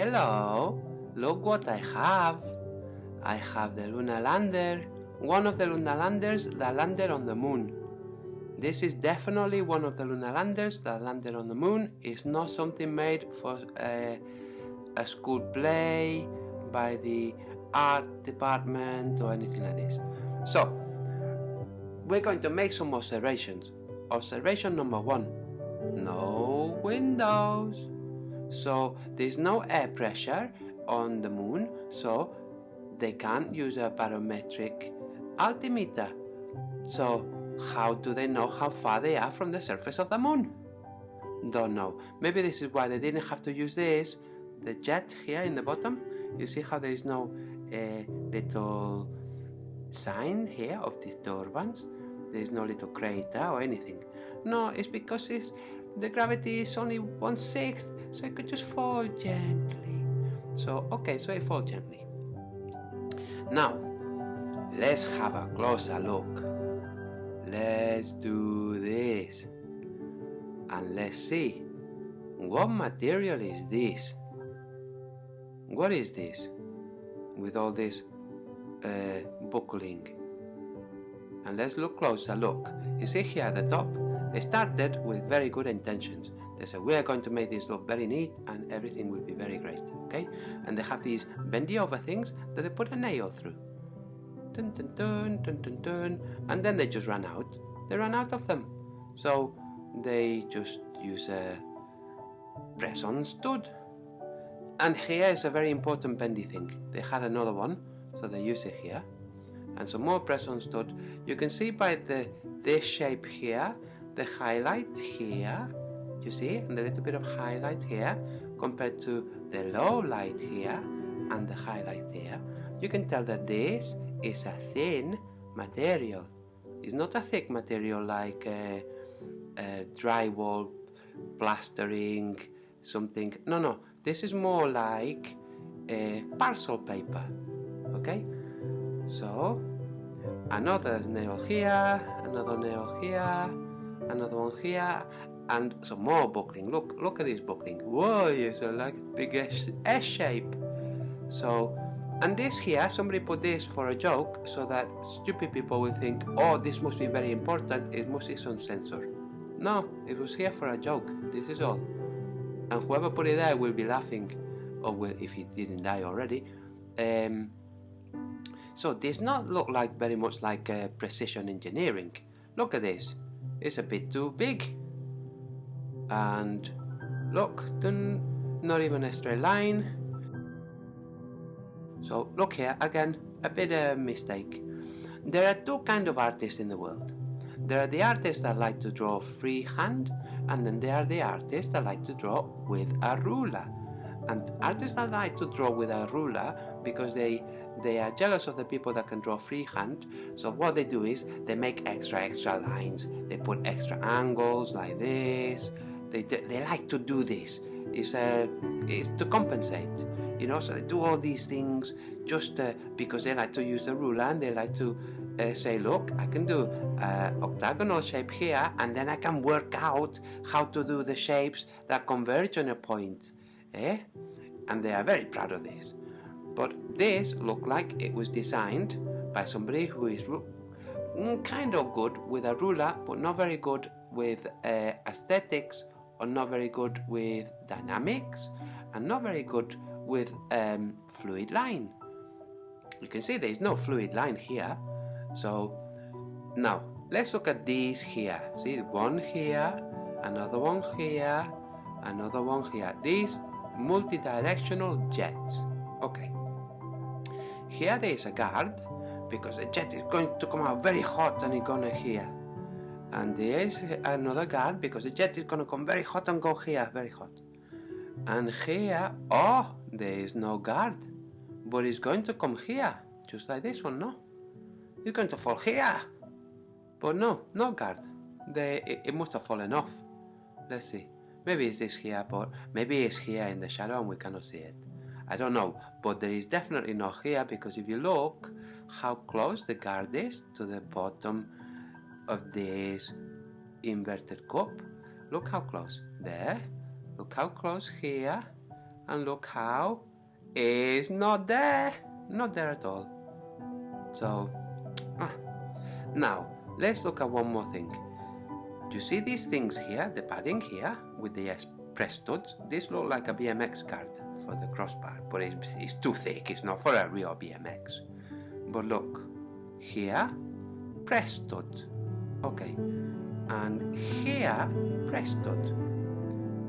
Hello, look what I have. I have the lunar lander, one of the lunar landers that landed on the moon. This is definitely one of the lunar landers that landed on the moon. It's not something made for a school play by the art department or anything like this. So, we're going to make some observations. Observation number 1, no windows. So there's no air pressure on the moon, so they can't use a barometric altimeter. So how do they know how far they are from the surface of the moon? Don't know. Maybe this is why they didn't have to use this. The jet here in the bottom, you see how there is no little sign here of disturbance? There is no little crater or anything. No, it's because the gravity is only 1/6, so it could just fall gently. So, okay, so it falls gently. Now, let's have a closer look. Let's do this. And let's see, what material is this? What is this? With all this buckling. And let's look closer. Look, you see here at the top, they started with very good intentions. They said, we are going to make this look very neat and everything will be very great, okay? And they have these bendy over things that they put a nail through. Dun, dun, dun, dun, dun, dun. And then they just ran out. They ran out of them. So they just use a press-on stud. And here is a very important bendy thing. They had another one, so they use it here. And some more press-on stud. You can see by this shape here, the highlight here, you see, and a little bit of highlight here, compared to the low light here and the highlight here. You can tell that this is a thin material. It's not a thick material like drywall, plastering, something. No, this is more like parcel paper, okay? So, another nail here, another nail here, another one here, and some more buckling. Look at this buckling. Whoa, it's a like big S shape. So, and this here, somebody put this for a joke so that stupid people will think, oh, this must be very important, it must be some sensor. No, it was here for a joke, this is all. And whoever put it there will be laughing, or will, if he didn't die already. So this not look like very much like precision engineering. Look at this, it's a bit too big. And look, not even a straight line. So look here, again, a bit of mistake. There are two kinds of artists in the world. There are the artists that like to draw freehand, and then there are the artists that like to draw with a ruler. And artists that like to draw with a ruler, because they are jealous of the people that can draw freehand, so what they do is they make extra lines. They put extra angles like this. They like to do this. It's to compensate. You know, so they do all these things just because they like to use the ruler, and they like to say, look, I can do octagonal shape here, and then I can work out how to do the shapes that converge on a point. And they are very proud of this. But this looked like it was designed by somebody who is kind of good with a ruler, but not very good with aesthetics, or not very good with dynamics, and not very good with fluid line. You can see there is no fluid line here. So now let's look at these here. See, one here, another one here, another one here. These multi-directional jets. Okay. Here there is a guard, because the jet is going to come out very hot and it's gonna here. And there is another guard, because the jet is gonna come very hot and go here, very hot. And here, oh, there is no guard, but it's going to come here, just like this one, no? It's going to fall here, but no guard. It must have fallen off. Let's see. Maybe it's this here, but maybe it's here in the shadow and we cannot see it. I don't know, but there is definitely not here, because if you look how close the guard is to the bottom of this inverted cup, look how close there, look how close here, And look how it's not there. Not there at all. So, now, let's look at one more thing. Do you see these things here, the padding here, with the press studs? This looks like a BMX card for the crossbar, but it's too thick, it's not for a real BMX. But look, here, press stud. Okay, and here, press stud.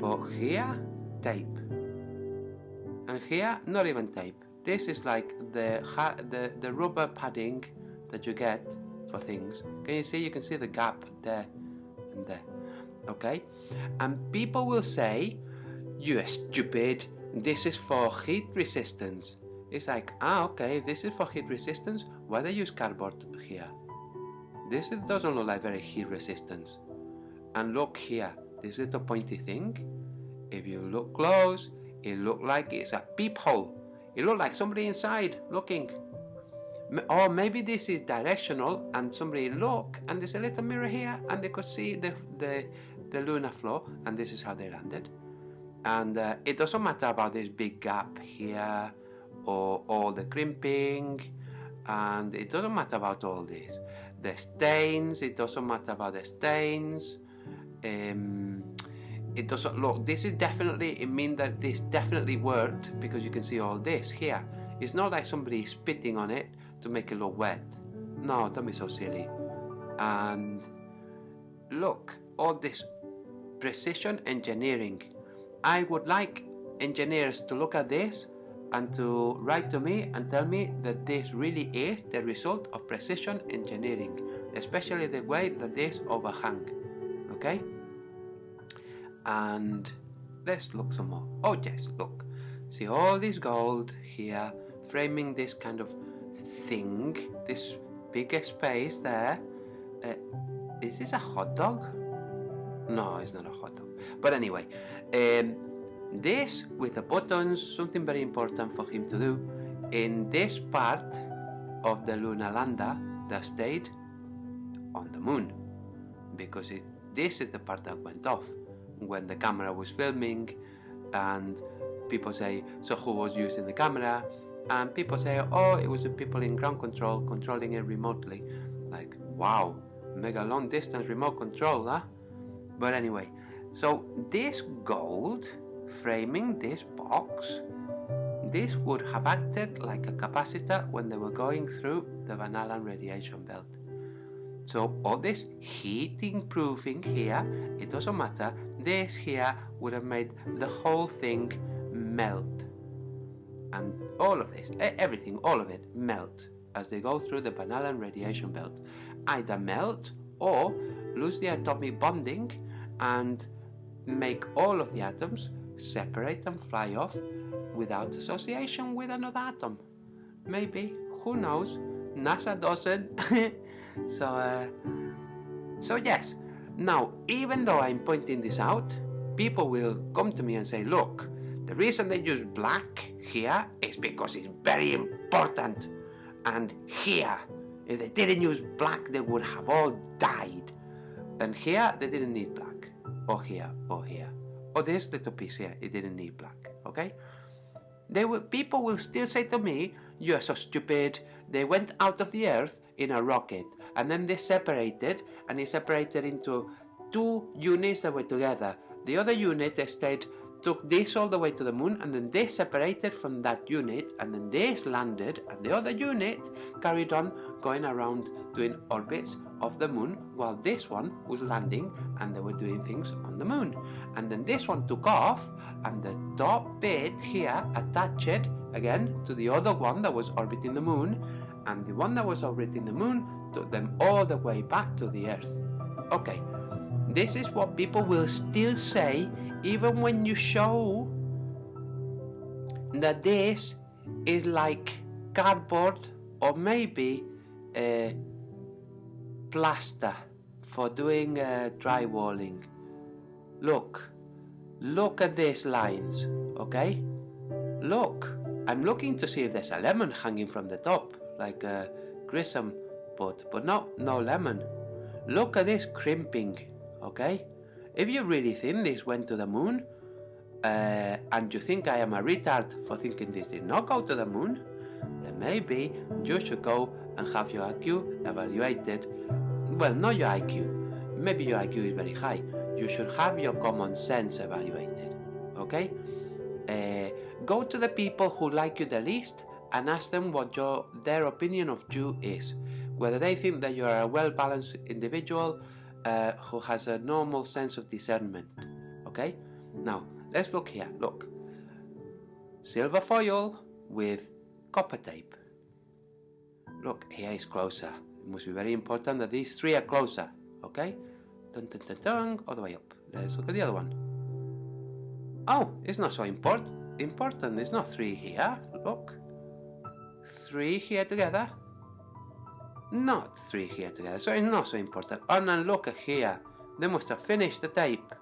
But here, tape. And here, not even tape. This is like the rubber padding that you get for things. Can you see? You can see the gap there and there. Okay? And people will say, "You're stupid. This is for heat resistance." It's like, okay, if this is for heat resistance, why they use cardboard here? This doesn't look like very heat resistance. And look here, this little pointy thing. If you look close, it looks like it's a peephole. It looks like somebody inside looking. Or maybe this is directional and somebody look and there's a little mirror here and they could see the lunar floor and this is how they landed. And it doesn't matter about this big gap here or all the crimping, and it doesn't matter about all this. The stains, it doesn't matter about the stains. It doesn't look, this is definitely, it means that this definitely worked because you can see all this here. It's not like somebody spitting on it to make it look wet. No, don't be so silly. And look, all this precision engineering. I would like engineers to look at this and to write to me and tell me that this really is the result of precision engineering, especially the way that this overhang. Okay? And let's look some more. Oh yes, look. See all this gold here, framing this kind of thing, this bigger space there. Is this a hot dog? No, it's not a hot dog. But anyway, this with the buttons, something very important for him to do in this part of the lunar lander that stayed on the moon, because this is the part that went off when the camera was filming, and people say, so who was using the camera? And people say, oh, it was the people in ground control controlling it remotely. Like, wow, mega long distance remote control, huh? But anyway, so this gold framing this box, this would have acted like a capacitor when they were going through the Van Allen radiation belt. So all this heating proofing here, it doesn't matter. This here would have made the whole thing melt. And all of this, everything, all of it, melt as they go through the Van Allen radiation belt. Either melt or lose the atomic bonding and make all of the atoms separate and fly off without association with another atom. Maybe, who knows? NASA doesn't. So yes. Now, even though I'm pointing this out, people will come to me and say, look, the reason they use black here is because it's very important. And here, if they didn't use black, they would have all died. And here, they didn't need black. Or here, or here. Or this little piece here, it didn't need black. Okay? People will still say to me, you're so stupid. They went out of the earth in a rocket. And then they separated, and it separated into two units that were together. The other unit took this all the way to the moon, and then they separated from that unit, and then this landed, and the other unit carried on going around doing orbits of the moon, while this one was landing, and they were doing things on the moon. And then this one took off, and the top bit here attached again to the other one that was orbiting the moon, and the one that was orbiting the moon took them all the way back to the earth. Okay, this is what people will still say even when you show that this is like cardboard or maybe plaster for doing drywalling. Look at these lines, okay? Look, I'm looking to see if there's a lemon hanging from the top, like a Grissom put, but no lemon. Look at this crimping, okay? If you really think this went to the moon, and you think I am a retard for thinking this did not go to the moon, then maybe you should go and have your IQ evaluated. Well, not your IQ. Maybe your IQ is very high. You should have your common sense evaluated. Okay? Go to the people who like you the least and ask them what their opinion of you is. Whether they think that you are a well-balanced individual who has a normal sense of discernment. Okay? Now, let's look here. Look. Silver foil with copper tape. Look, here is closer. It must be very important that these three are closer. Okay? Dun, dun, dun, dun, all the way up. Let's look at the other one. Oh, it's not so important. There's not three here. Look. Three here together. Not three here together. So it's not so important. Oh, and look at here. They must have finished the tape.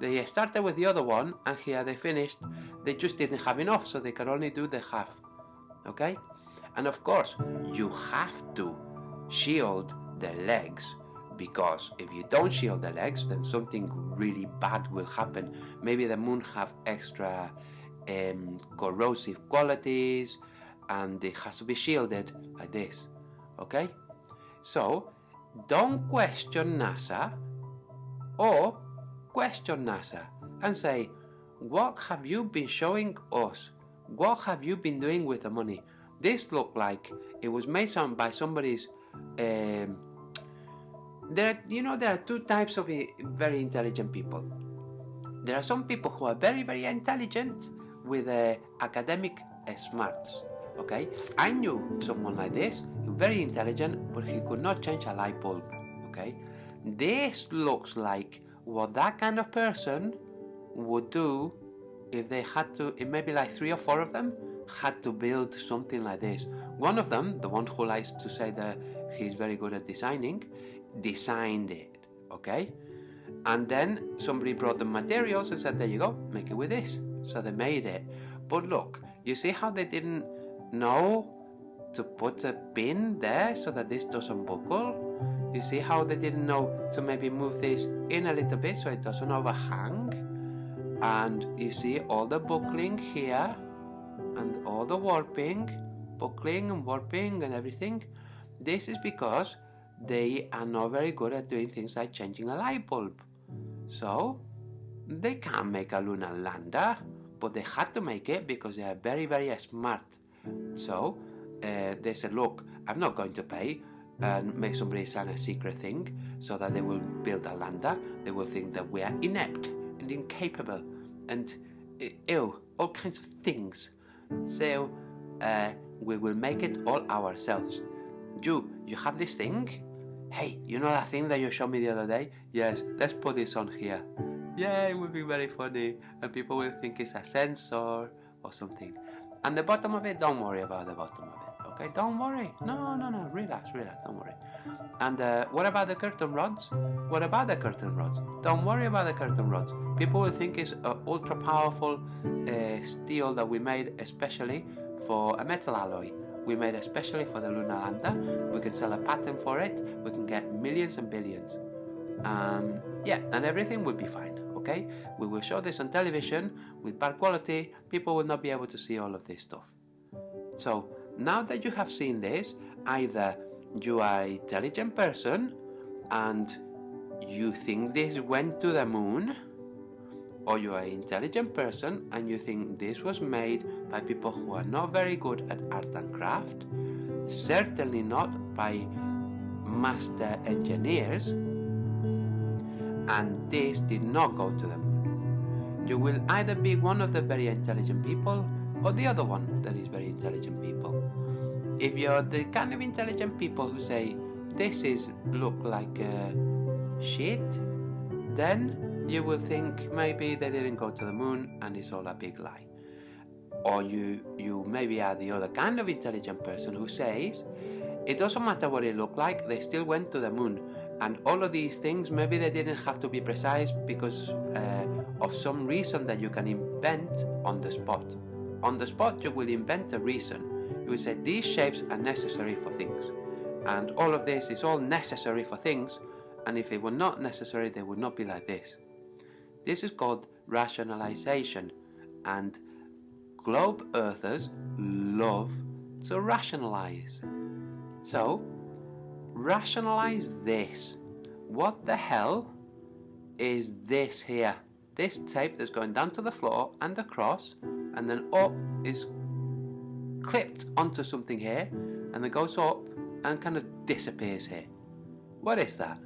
They started with the other one, and here they finished. They just didn't have enough, so they could only do the half. Okay? And of course, you have to shield the legs, because if you don't shield the legs, then something really bad will happen. Maybe the moon have extra corrosive qualities, and it has to be shielded like this. Okay? So, don't question NASA, or question NASA and say, what have you been showing us? What have you been doing with the money? This looked like it was made by somebody's. There are two types of very intelligent people. There are some people who are very, very intelligent with academic smarts. Okay, I knew someone like this, very intelligent, but he could not change a light bulb. Okay, this looks like what that kind of person would do if they had to. It may be like 3 or 4 of them had to build something like this. One of them, the one who likes to say that he's very good at designing, designed it. Okay, and then somebody brought the materials and said, there you go, make it with this. So they made it. But look, you see how they didn't know to put a pin there so that this doesn't buckle? You see how they didn't know to maybe move this in a little bit so it doesn't overhang? And you see all the buckling here and all the warping, buckling and warping and everything. This is because they are not very good at doing things like changing a light bulb. So they can't make a lunar lander, but they had to make it because they are very, very smart. So they said, look, I'm not going to pay and make somebody sign a secret thing so that they will build a lander. They will think that we are inept and incapable and all kinds of things. So we will make it all ourselves. You have this thing? Hey, you know that thing that you showed me the other day? Yes, let's put this on here. Yeah, it will be very funny, and people will think it's a sensor or something. And the bottom of it, don't worry about the bottom of it, okay? Don't worry. No, relax, don't worry. And what about the curtain rods? What about the curtain rods? Don't worry about the curtain rods. People will think it's an ultra powerful steel that we made especially for a metal alloy. We made especially for the lunar lander. We can sell a patent for it. We can get millions and billions. Yeah, and everything will be fine, okay? We will show this on television with bad quality. People will not be able to see all of this stuff. So, now that you have seen this, either you are an intelligent person and you think this went to the moon, or you are an intelligent person and you think this was made by people who are not very good at art and craft, certainly not by master engineers, and this did not go to the moon. You will either be one of the very intelligent people or the other one that is very intelligent people. If you're the kind of intelligent people who say this look like shit, then you will think maybe they didn't go to the moon and it's all a big lie. Or you maybe are the other kind of intelligent person who says it doesn't matter what it looked like, they still went to the moon. And all of these things, maybe they didn't have to be precise because of some reason that you can invent on the spot. On the spot, you will invent a reason. You will say these shapes are necessary for things. And all of this is all necessary for things. And if it were not necessary, they would not be like this. This is called rationalization, and globe earthers love to rationalize. So, rationalize this. What the hell is this here? This tape that's going down to the floor and across, and then up is clipped onto something here, and then goes up and kind of disappears here. What is that?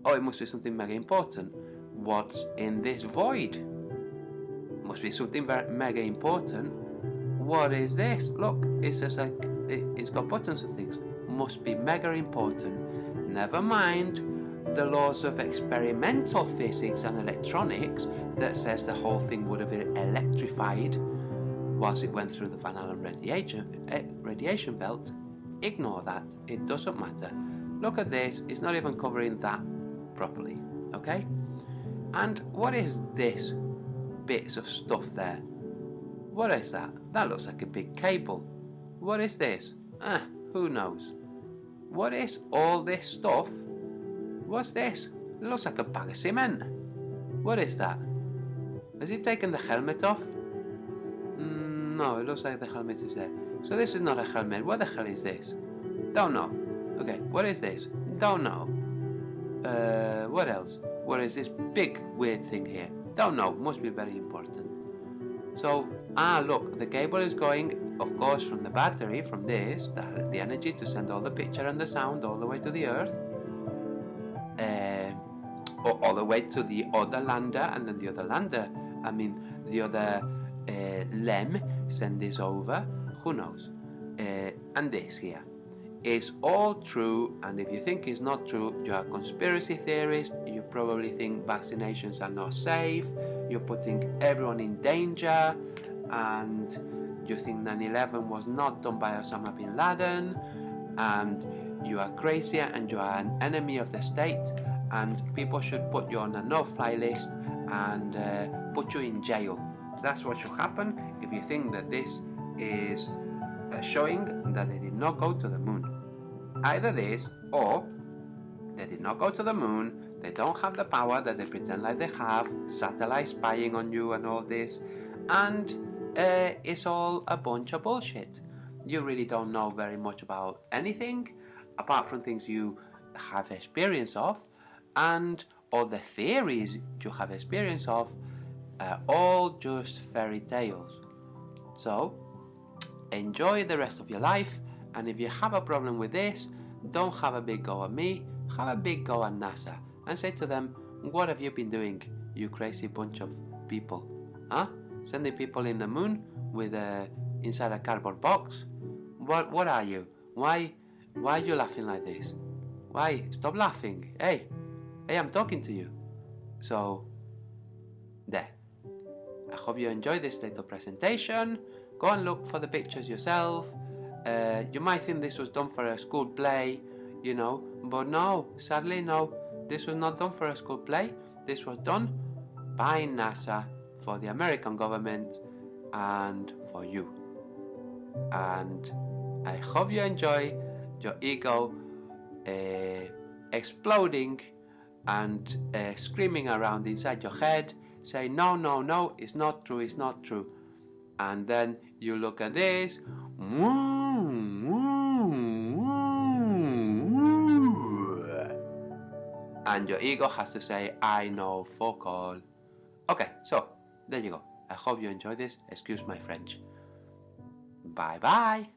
Oh, it must be something mega important. What's in this void? Must be something very mega important. What is this? Look, it's just like it's got buttons and things. Must be mega important. Never mind the laws of experimental physics and electronics that says the whole thing would have been electrified whilst it went through the Van Allen radiation belt. Ignore that. It doesn't matter. Look at this. It's not even covering that properly. Okay? And what is this bits of stuff there? What is that? That looks like a big cable. What is this? Who knows? What is all this stuff? What's this? It looks like a bag of cement. What is that? Has he taken the helmet off? No, it looks like the helmet is there. So this is not a helmet. What the hell is this? Don't know. Okay, what is this? Don't know. What else? What is this big weird thing here? Don't know. Must be very important. So, look, the cable is going, of course, from the battery, from this, the energy to send all the picture and the sound all the way to the Earth, or all the way to the other lander, and then the other lander, the other LEM, send this over, who knows, and this here. It's all true, and if you think it's not true, you're a conspiracy theorist. You probably think vaccinations are not safe, you're putting everyone in danger, and you think 9/11 was not done by Osama bin Laden, and you are crazy and you are an enemy of the state, and people should put you on a no-fly list and put you in jail. That's what should happen if you think that this is showing that they did not go to the moon. Either this, or they did not go to the moon, they don't have the power that they pretend like they have, satellite spying on you and all this, and it's all a bunch of bullshit. You really don't know very much about anything, apart from things you have experience of, and all the theories you have experience of, all just fairy tales. So, enjoy the rest of your life, and if you have a problem with this, don't have a big go at me, have a big go at NASA, and say to them, what have you been doing, you crazy bunch of people? Huh? Sending people in the moon with inside a cardboard box? What are you? Why are you laughing like this? Why? Stop laughing. Hey, I'm talking to you. So, there. I hope you enjoyed this little presentation. Go and look for the pictures yourself. You might think this was done for a school play, but no, sadly no. This was not done for a school play. This was done by NASA for the American government and for you. And I hope you enjoy your ego exploding and screaming around inside your head, saying, no, it's not true. And then you look at this, and your ego has to say, I know, fuck all. Okay, so, there you go. I hope you enjoyed this. Excuse my French. Bye bye.